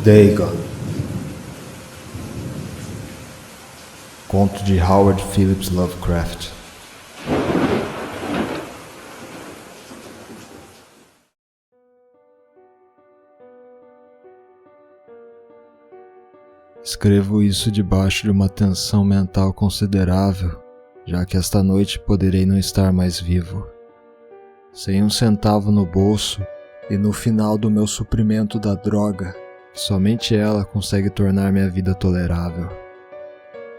Dagon. Conto de Howard Phillips Lovecraft. Escrevo isso debaixo de uma tensão mental considerável, já que esta noite poderei não estar mais vivo. Sem um centavo no bolso e no final do meu suprimento da droga, que somente ela consegue tornar minha vida tolerável.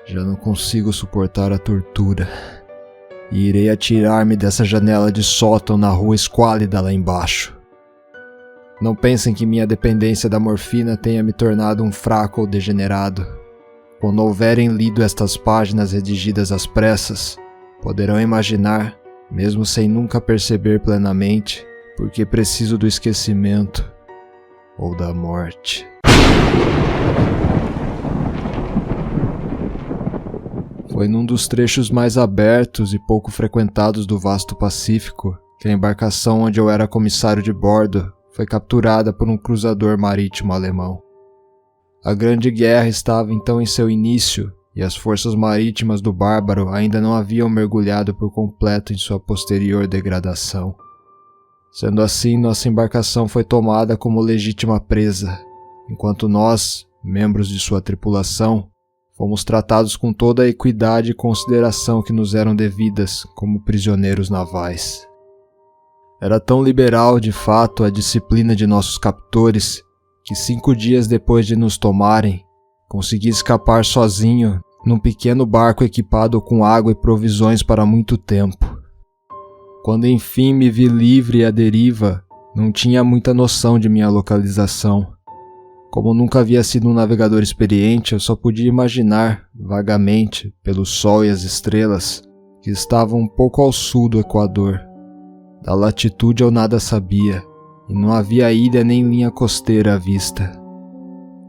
Já não consigo suportar a tortura e irei atirar-me dessa janela de sótão na rua esquálida lá embaixo. Não pensem que minha dependência da morfina tenha me tornado um fraco ou degenerado. Quando houverem lido estas páginas redigidas às pressas, poderão imaginar, mesmo sem nunca perceber plenamente, porque preciso do esquecimento ou da morte. Foi num dos trechos mais abertos e pouco frequentados do vasto Pacífico que a embarcação onde eu era comissário de bordo foi capturada por um cruzador marítimo alemão. A Grande Guerra estava então em seu início e as forças marítimas do bárbaro ainda não haviam mergulhado por completo em sua posterior degradação. Sendo assim, nossa embarcação foi tomada como legítima presa, enquanto nós, membros de sua tripulação, fomos tratados com toda a equidade e consideração que nos eram devidas como prisioneiros navais. Era tão liberal, de fato, a disciplina de nossos captores, que 5 dias depois de nos tomarem, consegui escapar sozinho num pequeno barco equipado com água e provisões para muito tempo. Quando enfim me vi livre e à deriva, não tinha muita noção de minha localização. Como nunca havia sido um navegador experiente, eu só podia imaginar, vagamente, pelo sol e as estrelas, que estavam um pouco ao sul do Equador. Da latitude eu nada sabia, e não havia ilha nem linha costeira à vista.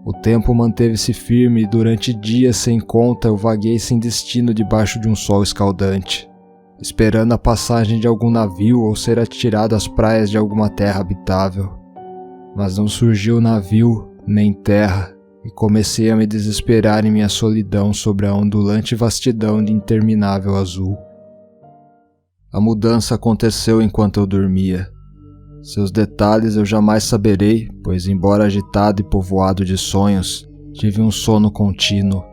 O tempo manteve-se firme e durante dias sem conta eu vaguei sem destino debaixo de um sol escaldante, esperando a passagem de algum navio ou ser atirado às praias de alguma terra habitável. Mas não surgiu navio, nem terra, e comecei a me desesperar em minha solidão sobre a ondulante vastidão de interminável azul. A mudança aconteceu enquanto eu dormia. Seus detalhes eu jamais saberei, pois embora agitado e povoado de sonhos, tive um sono contínuo.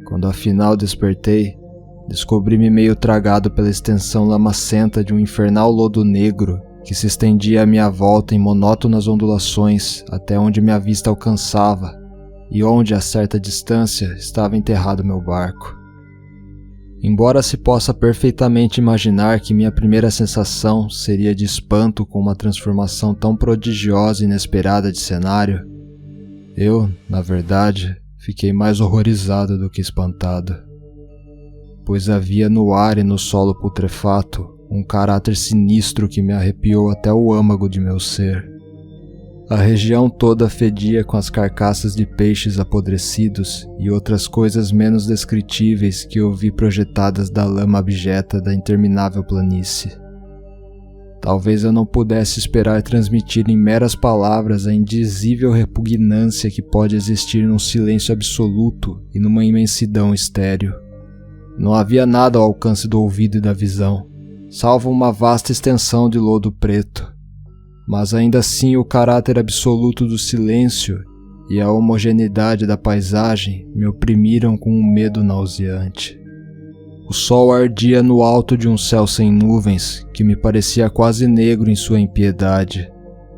Quando afinal despertei, descobri-me meio tragado pela extensão lamacenta de um infernal lodo negro que se estendia à minha volta em monótonas ondulações até onde minha vista alcançava e onde, a certa distância, estava enterrado meu barco. Embora se possa perfeitamente imaginar que minha primeira sensação seria de espanto com uma transformação tão prodigiosa e inesperada de cenário, eu, na verdade, fiquei mais horrorizado do que espantado, pois havia no ar e no solo putrefato um caráter sinistro que me arrepiou até o âmago de meu ser. A região toda fedia com as carcaças de peixes apodrecidos e outras coisas menos descritíveis que eu vi projetadas da lama abjeta da interminável planície. Talvez eu não pudesse esperar transmitir em meras palavras a indizível repugnância que pode existir num silêncio absoluto e numa imensidão estéril. Não havia nada ao alcance do ouvido e da visão, salvo uma vasta extensão de lodo preto. Mas ainda assim o caráter absoluto do silêncio e a homogeneidade da paisagem me oprimiram com um medo nauseante. O sol ardia no alto de um céu sem nuvens que me parecia quase negro em sua impiedade,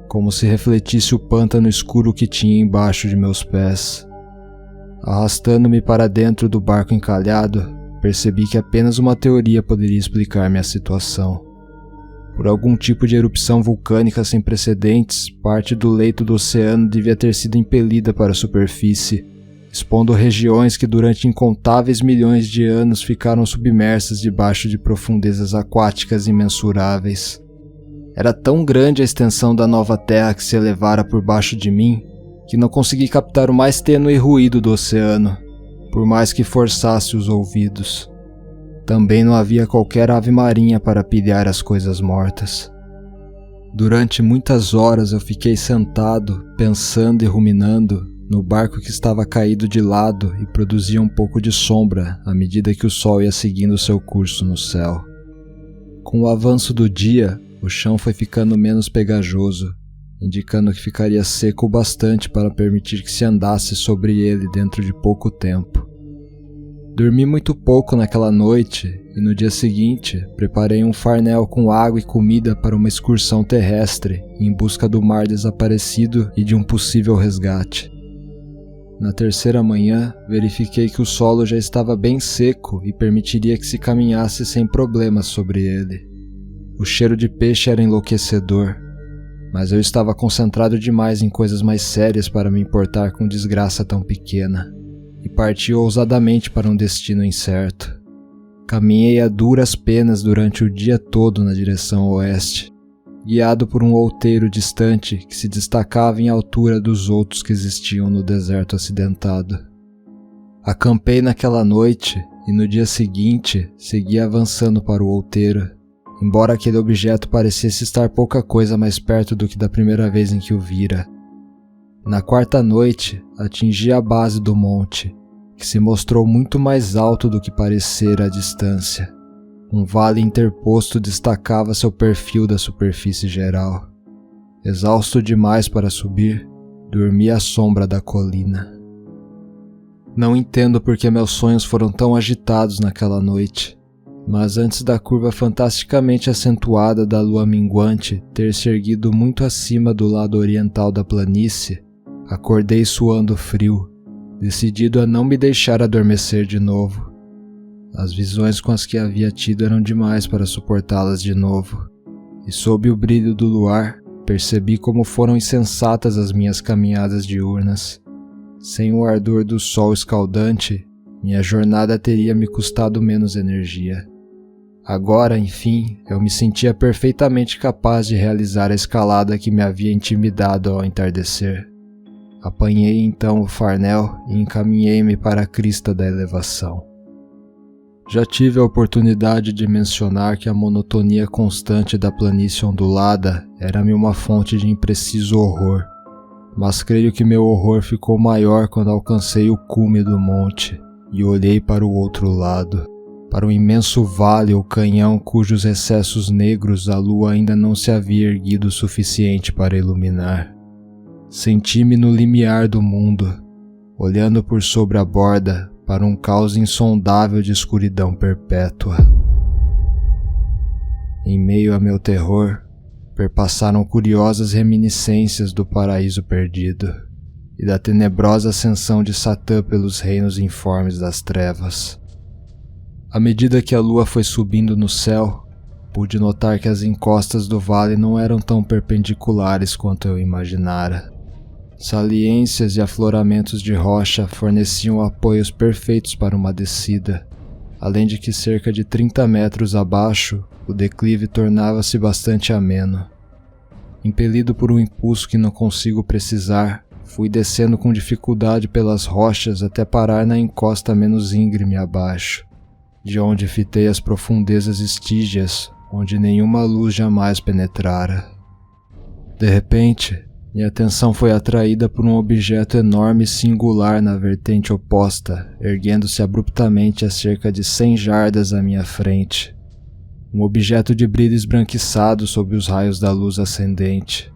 como se refletisse o pântano escuro que tinha embaixo de meus pés. Arrastando-me para dentro do barco encalhado, percebi que apenas uma teoria poderia explicar minha situação. Por algum tipo de erupção vulcânica sem precedentes, parte do leito do oceano devia ter sido impelida para a superfície, expondo regiões que durante incontáveis milhões de anos ficaram submersas debaixo de profundezas aquáticas imensuráveis. Era tão grande a extensão da nova terra que se elevara por baixo de mim, que não consegui captar o mais tênue ruído do oceano, por mais que forçasse os ouvidos. Também não havia qualquer ave marinha para pilhar as coisas mortas. Durante muitas horas eu fiquei sentado, pensando e ruminando no barco que estava caído de lado e produzia um pouco de sombra à medida que o sol ia seguindo seu curso no céu. Com o avanço do dia, o chão foi ficando menos pegajoso, indicando que ficaria seco o bastante para permitir que se andasse sobre ele dentro de pouco tempo. Dormi muito pouco naquela noite e no dia seguinte preparei um farnel com água e comida para uma excursão terrestre em busca do mar desaparecido e de um possível resgate. Na terceira manhã, verifiquei que o solo já estava bem seco e permitiria que se caminhasse sem problemas sobre ele. O cheiro de peixe era enlouquecedor, mas eu estava concentrado demais em coisas mais sérias para me importar com desgraça tão pequena. E parti ousadamente para um destino incerto. Caminhei a duras penas durante o dia todo na direção oeste, guiado por um outeiro distante que se destacava em altura dos outros que existiam no deserto acidentado. Acampei naquela noite e no dia seguinte segui avançando para o outeiro, embora aquele objeto parecesse estar pouca coisa mais perto do que da primeira vez em que o vira. Na quarta noite, atingi a base do monte, que se mostrou muito mais alto do que parecera à distância. Um vale interposto destacava seu perfil da superfície geral. Exausto demais para subir, dormi à sombra da colina. Não entendo por que meus sonhos foram tão agitados naquela noite, mas antes da curva fantasticamente acentuada da lua minguante ter se erguido muito acima do lado oriental da planície, acordei suando frio, decidido a não me deixar adormecer de novo. As visões com as que havia tido eram demais para suportá-las de novo, e sob o brilho do luar, percebi como foram insensatas as minhas caminhadas diurnas. Sem o ardor do sol escaldante, minha jornada teria me custado menos energia. Agora, enfim, eu me sentia perfeitamente capaz de realizar a escalada que me havia intimidado ao entardecer. Apanhei então o farnel e encaminhei-me para a crista da elevação. Já tive a oportunidade de mencionar que a monotonia constante da planície ondulada era-me uma fonte de impreciso horror, mas creio que meu horror ficou maior quando alcancei o cume do monte e olhei para o outro lado, para o imenso vale ou canhão cujos recessos negros a lua ainda não se havia erguido o suficiente para iluminar. Senti-me no limiar do mundo, olhando por sobre a borda para um caos insondável de escuridão perpétua. Em meio a meu terror, perpassaram curiosas reminiscências do paraíso perdido e da tenebrosa ascensão de Satã pelos reinos informes das trevas. À medida que a lua foi subindo no céu, pude notar que as encostas do vale não eram tão perpendiculares quanto eu imaginara. Saliências e afloramentos de rocha forneciam apoios perfeitos para uma descida, além de que cerca de 30 metros abaixo, o declive tornava-se bastante ameno. Impelido por um impulso que não consigo precisar, fui descendo com dificuldade pelas rochas até parar na encosta menos íngreme abaixo, de onde fitei as profundezas estígias, onde nenhuma luz jamais penetrara. De repente, minha atenção foi atraída por um objeto enorme e singular na vertente oposta, erguendo-se abruptamente a cerca de 100 jardas à minha frente. Um objeto de brilho esbranquiçado sob os raios da luz ascendente.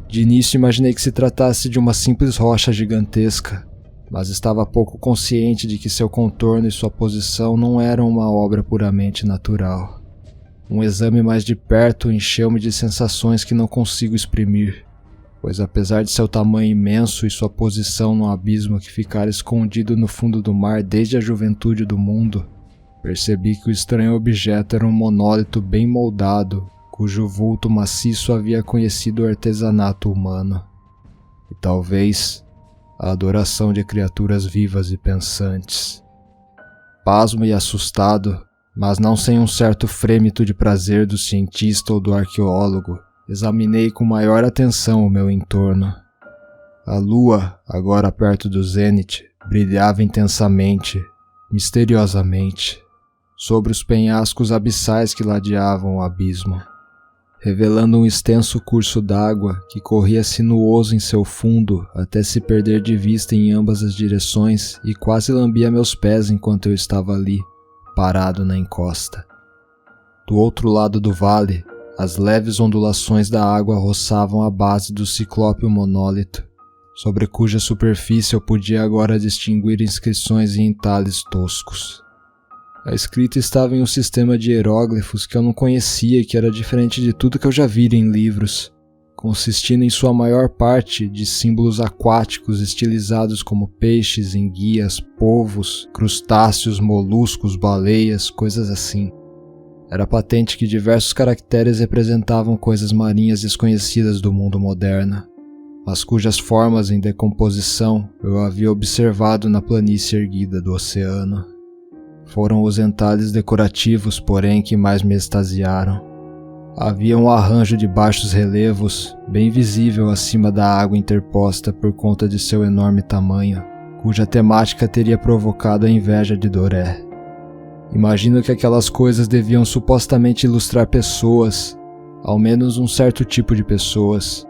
De início imaginei que se tratasse de uma simples rocha gigantesca, mas estava pouco consciente de que seu contorno e sua posição não eram uma obra puramente natural. Um exame mais de perto encheu-me de sensações que não consigo exprimir, pois apesar de seu tamanho imenso e sua posição no abismo que ficara escondido no fundo do mar desde a juventude do mundo, percebi que o estranho objeto era um monólito bem moldado, cujo vulto maciço havia conhecido o artesanato humano, e talvez a adoração de criaturas vivas e pensantes. Pasmo e assustado, mas não sem um certo frêmito de prazer do cientista ou do arqueólogo, examinei com maior atenção o meu entorno. A lua, agora perto do zênite, brilhava intensamente, misteriosamente, sobre os penhascos abissais que ladeavam o abismo. revelando um extenso curso d'água que corria sinuoso em seu fundo até se perder de vista em ambas as direções e quase lambia meus pés enquanto eu estava ali, parado na encosta. Do outro lado do vale, as leves ondulações da água roçavam a base do ciclópeo monólito, sobre cuja superfície eu podia agora distinguir inscrições em entalhes toscos. A escrita estava em um sistema de hieróglifos que eu não conhecia e que era diferente de tudo que eu já vira em livros, consistindo em sua maior parte de símbolos aquáticos estilizados como peixes, enguias, polvos, crustáceos, moluscos, baleias, coisas assim. Era patente que diversos caracteres representavam coisas marinhas desconhecidas do mundo moderno, mas cujas formas em decomposição eu havia observado na planície erguida do oceano. Foram os entalhes decorativos, porém, que mais me extasiaram. Havia um arranjo de baixos relevos, bem visível acima da água interposta por conta de seu enorme tamanho, cuja temática teria provocado a inveja de Doré. Imagino que aquelas coisas deviam supostamente ilustrar pessoas, ao menos um certo tipo de pessoas,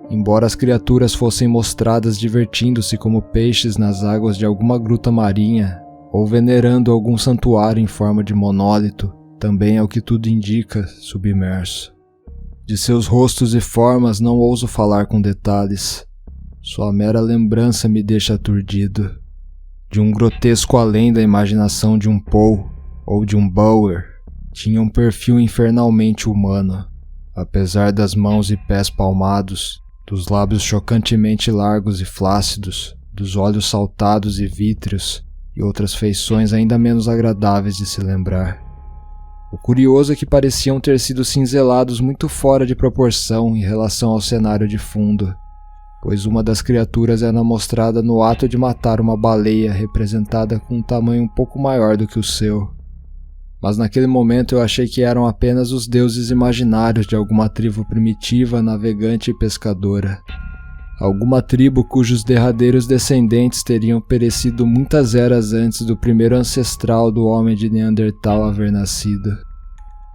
embora as criaturas fossem mostradas divertindo-se como peixes nas águas de alguma gruta marinha, ou venerando algum santuário em forma de monólito, também ao que tudo indica, submerso. De seus rostos e formas não ouso falar com detalhes. Sua mera lembrança me deixa aturdido. De um grotesco além da imaginação de um Poe ou de um Bauer, tinha um perfil infernalmente humano, apesar das mãos e pés palmados, dos lábios chocantemente largos e flácidos, dos olhos saltados e vítreos, e outras feições ainda menos agradáveis de se lembrar. O curioso é que pareciam ter sido cinzelados muito fora de proporção em relação ao cenário de fundo, pois uma das criaturas era mostrada no ato de matar uma baleia representada com um tamanho um pouco maior do que o seu. Mas naquele momento eu achei que eram apenas os deuses imaginários de alguma tribo primitiva, navegante e pescadora. Alguma tribo cujos derradeiros descendentes teriam perecido muitas eras antes do primeiro ancestral do homem de Neandertal haver nascido.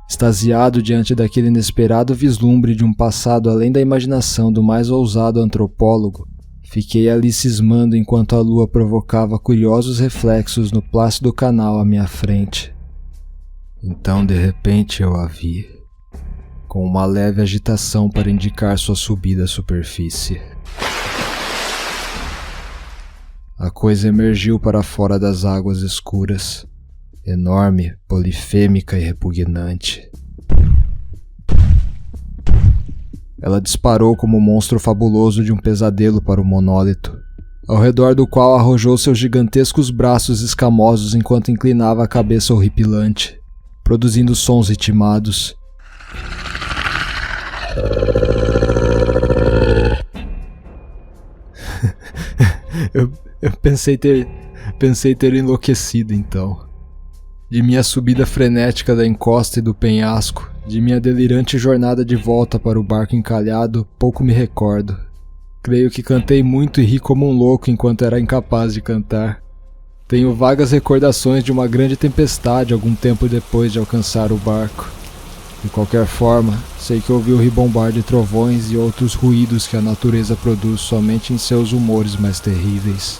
Extasiado diante daquele inesperado vislumbre de um passado além da imaginação do mais ousado antropólogo, fiquei ali cismando enquanto a lua provocava curiosos reflexos no plácido canal à minha frente. Então, de repente, eu a vi, com uma leve agitação para indicar sua subida à superfície. A coisa emergiu para fora das águas escuras, enorme, polifêmica e repugnante. Ela disparou como um monstro fabuloso de um pesadelo para o monólito, ao redor do qual arrojou seus gigantescos braços escamosos enquanto inclinava a cabeça horripilante, produzindo sons ritmados. Eu pensei ter enlouquecido então. De minha subida frenética da encosta e do penhasco, de minha delirante jornada de volta para o barco encalhado, pouco me recordo. Creio que cantei muito e ri como um louco enquanto era incapaz de cantar. Tenho vagas recordações de uma grande tempestade algum tempo depois de alcançar o barco. De qualquer forma, sei que ouvi o ribombar de trovões e outros ruídos que a natureza produz somente em seus humores mais terríveis.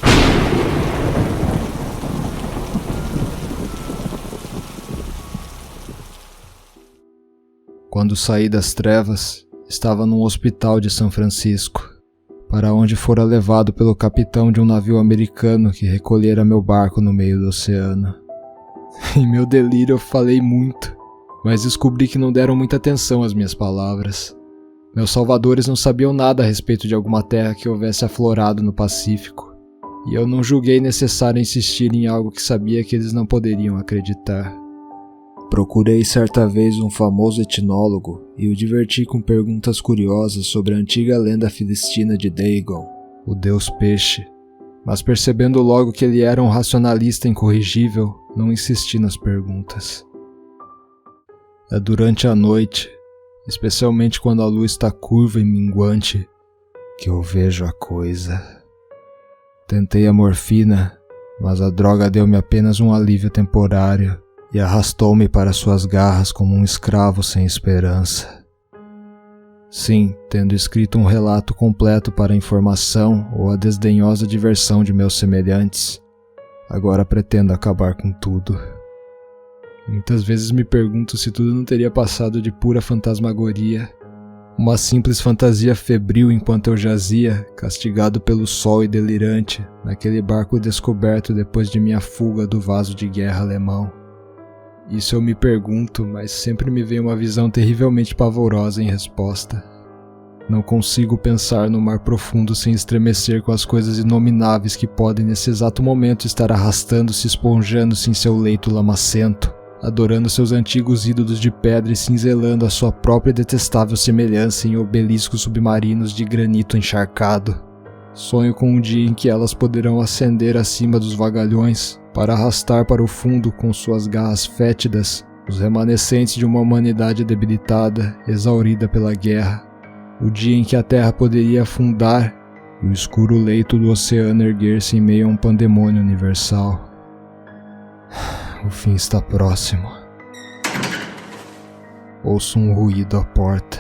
Quando saí das trevas, estava num hospital de São Francisco, para onde fora levado pelo capitão de um navio americano que recolhera meu barco no meio do oceano. Em meu delírio eu falei muito, mas descobri que não deram muita atenção às minhas palavras. Meus salvadores não sabiam nada a respeito de alguma terra que houvesse aflorado no Pacífico, e eu não julguei necessário insistir em algo que sabia que eles não poderiam acreditar. Procurei certa vez um famoso etnólogo e o diverti com perguntas curiosas sobre a antiga lenda filistina de Dagon, o deus peixe, mas percebendo logo que ele era um racionalista incorrigível, não insisti nas perguntas. É durante a noite, especialmente quando a lua está curva e minguante, que eu vejo a coisa. Tentei a morfina, mas a droga deu-me apenas um alívio temporário e arrastou-me para suas garras como um escravo sem esperança. Sim, tendo escrito um relato completo para a informação ou a desdenhosa diversão de meus semelhantes, agora pretendo acabar com tudo. Muitas vezes me pergunto se tudo não teria passado de pura fantasmagoria, uma simples fantasia febril enquanto eu jazia, castigado pelo sol e delirante, naquele barco descoberto depois de minha fuga do vaso de guerra alemão. Isso eu me pergunto, mas sempre me vem uma visão terrivelmente pavorosa em resposta. Não consigo pensar no mar profundo sem estremecer com as coisas inomináveis que podem nesse exato momento estar arrastando-se e esponjando-se em seu leito lamacento, adorando seus antigos ídolos de pedra e cinzelando a sua própria detestável semelhança em obeliscos submarinos de granito encharcado. Sonho com um dia em que elas poderão ascender acima dos vagalhões, para arrastar para o fundo com suas garras fétidas os remanescentes de uma humanidade debilitada, exaurida pela guerra. O dia em que a terra poderia afundar e o escuro leito do oceano erguer-se em meio a um pandemônio universal. O fim está próximo. Ouço um ruído à porta,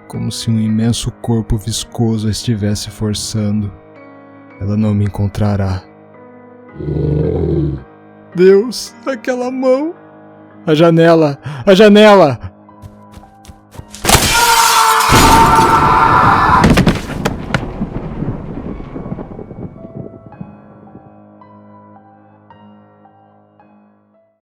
como se um imenso corpo viscoso a estivesse forçando. Ela não me encontrará. Deus, aquela mão! A janela! A janela!